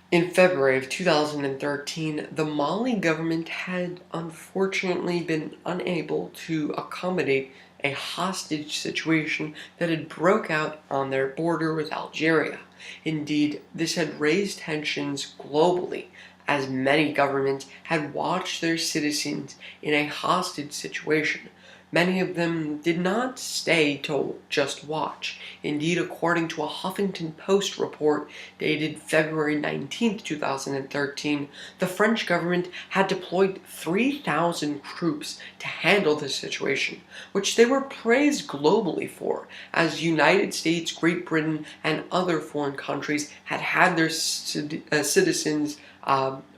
In February of 2013, the Mali government had unfortunately been unable to accommodate a hostage situation that had broke out on their border with Algeria. Indeed, this had raised tensions globally, as many governments had watched their citizens in a hostage situation. Many of them did not stay to just watch. Indeed, according to a Huffington Post report dated February 19th, 2013, the French government had deployed 3,000 troops to handle the situation, which they were praised globally for, as United States, Great Britain, and other foreign countries had had their citizens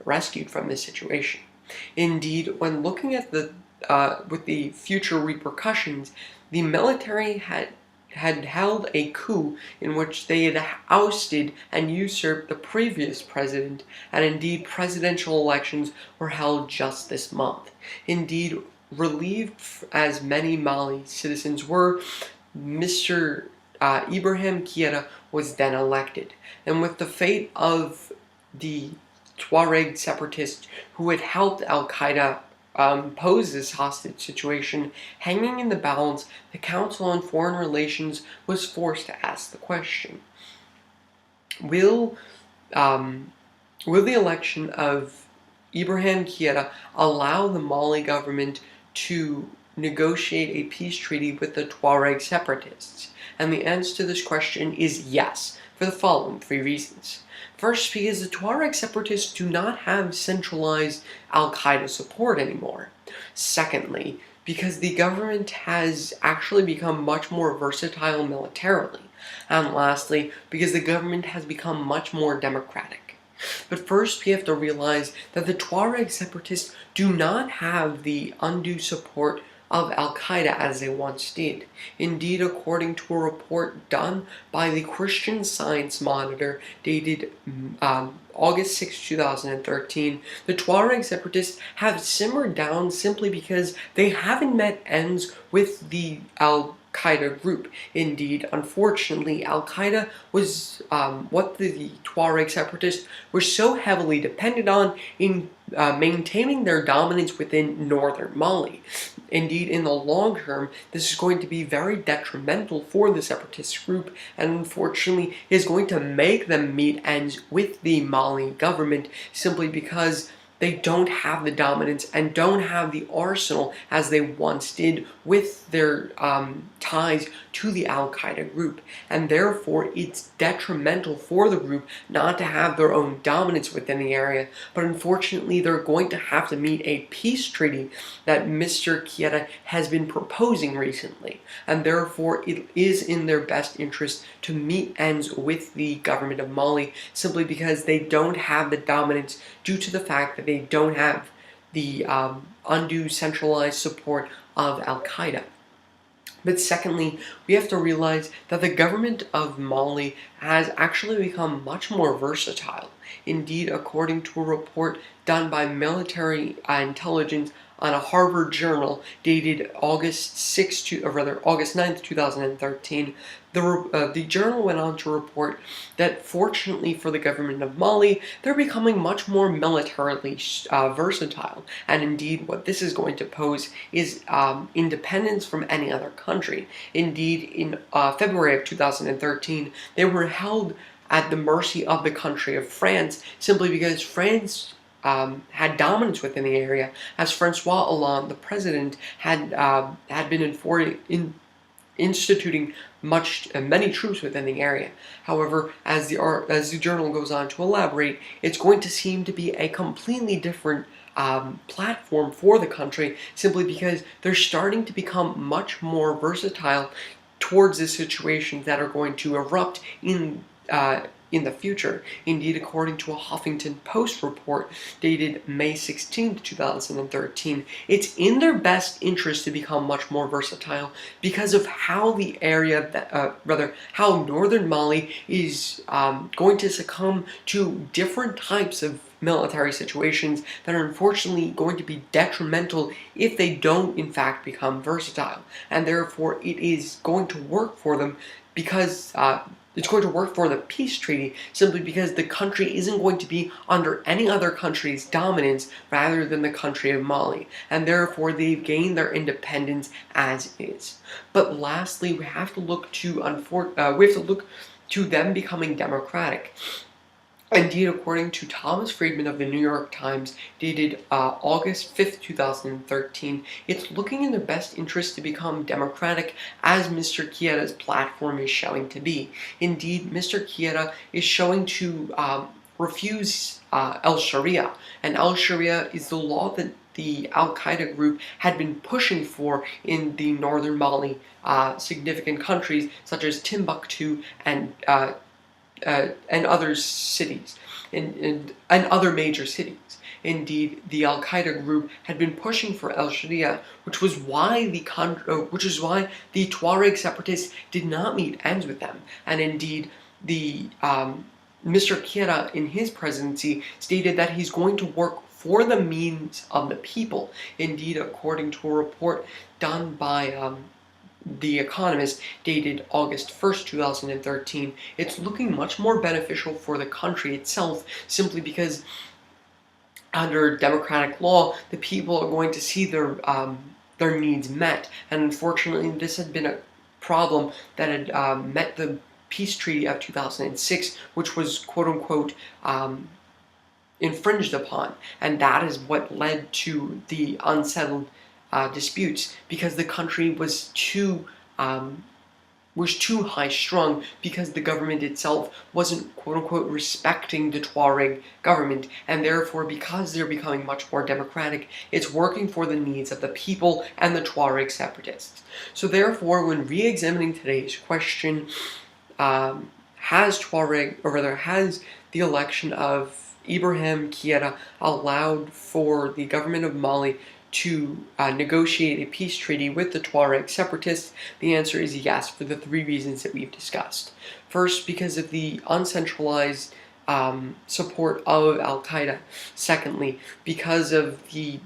rescued from this situation. Indeed, when looking at with the future repercussions, the military had held a coup in which they had ousted and usurped the previous president, and indeed presidential elections were held just this month. Indeed, relieved as many Mali citizens were, Mr. Ibrahim Keita was then elected, and with the fate of the Tuareg separatists who had helped Al-Qaeda pose this hostage situation hanging in the balance, the Council on Foreign Relations was forced to ask the question: Will will the election of Ibrahim Keita allow the Mali government to negotiate a peace treaty with the Tuareg separatists? And the answer to this question is yes, for the following three reasons. First, because the Tuareg separatists do not have centralized al-Qaeda support anymore. Secondly, because the government has actually become much more versatile militarily. And lastly, because the government has become much more democratic. But first, we have to realize that the Tuareg separatists do not have the undue support of Al-Qaeda as they once did. Indeed, according to a report done by the Christian Science Monitor dated August 6, 2013, the Tuareg separatists have simmered down simply because they haven't met ends with the Al-Qaeda group. Indeed, unfortunately, Al-Qaeda was what the Tuareg separatists were so heavily dependent on in maintaining their dominance within northern Mali. Indeed, in the long term, this is going to be very detrimental for the separatist group, and unfortunately is going to make them meet ends with the Mali government simply because they don't have the dominance and don't have the arsenal as they once did with their ties to the Al-Qaeda group. And therefore, it's detrimental for the group not to have their own dominance within the area. But unfortunately, they're going to have to meet a peace treaty that Mr. Keita has been proposing recently. And therefore, it is in their best interest to meet ends with the government of Mali simply because they don't have the dominance due to the fact that they don't have the undue centralized support of Al-Qaeda. But secondly, we have to realize that the government of Mali has actually become much more versatile. Indeed, according to a report done by military intelligence on a Harvard journal dated August 9th, 2013, the journal went on to report that fortunately for the government of Mali, they're becoming much more militarily versatile. And indeed, what this is going to pose is independence from any other country. Indeed, in February of 2013, they were held at the mercy of the country of France simply because France had dominance within the area, as Francois Hollande, the president, had been instituting many troops within the area. However, as the journal goes on to elaborate, it's going to seem to be a completely different platform for the country, simply because they're starting to become much more versatile towards the situations that are going to erupt in the future. Indeed, according to a Huffington Post report dated May 16th, 2013, it's in their best interest to become much more versatile because of how the area, how northern Mali is going to succumb to different types of military situations that are unfortunately going to be detrimental if they don't in fact become versatile. And therefore it is going to work for them because it's going to work for the peace treaty simply because the country isn't going to be under any other country's dominance rather than the country of Mali, and therefore they've gained their independence as is. But lastly, we have to look to them becoming democratic. Indeed, according to Thomas Friedman of the New York Times, dated August 5th, 2013, it's looking in their best interest to become democratic, as Mr. Keita's platform is showing to be. Indeed, Mr. Keita is showing to refuse al-Sharia, and al-Sharia is the law that the Al-Qaeda group had been pushing for in the northern Mali, significant countries such as Timbuktu and other cities, and other major cities. Indeed, the Al Qaeda group had been pushing for Al Sharia, which was why the Tuareg separatists did not meet ends with them. And indeed, the Mr. Keita, in his presidency, stated that he's going to work for the means of the people. Indeed, according to a report done by The Economist, dated August 1st, 2013, it's looking much more beneficial for the country itself, simply because under democratic law, the people are going to see their needs met. And unfortunately, this had been a problem that had met the peace treaty of 2006, which was quote-unquote infringed upon. And that is what led to the unsettled disputes, because the country was too high-strung, because the government itself wasn't quote-unquote respecting the Tuareg government, and therefore, because they're becoming much more democratic, it's working for the needs of the people and the Tuareg separatists. So therefore, when re-examining today's question, has the election of Ibrahim Keita allowed for the government of Mali to negotiate a peace treaty with the Tuareg separatists? The answer is yes, for the three reasons that we've discussed. First, because of the uncentralized support of Al-Qaeda. Secondly, because of the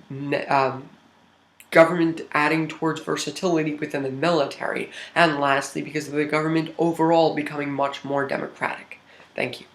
government adding towards versatility within the military. And lastly, because of the government overall becoming much more democratic. Thank you.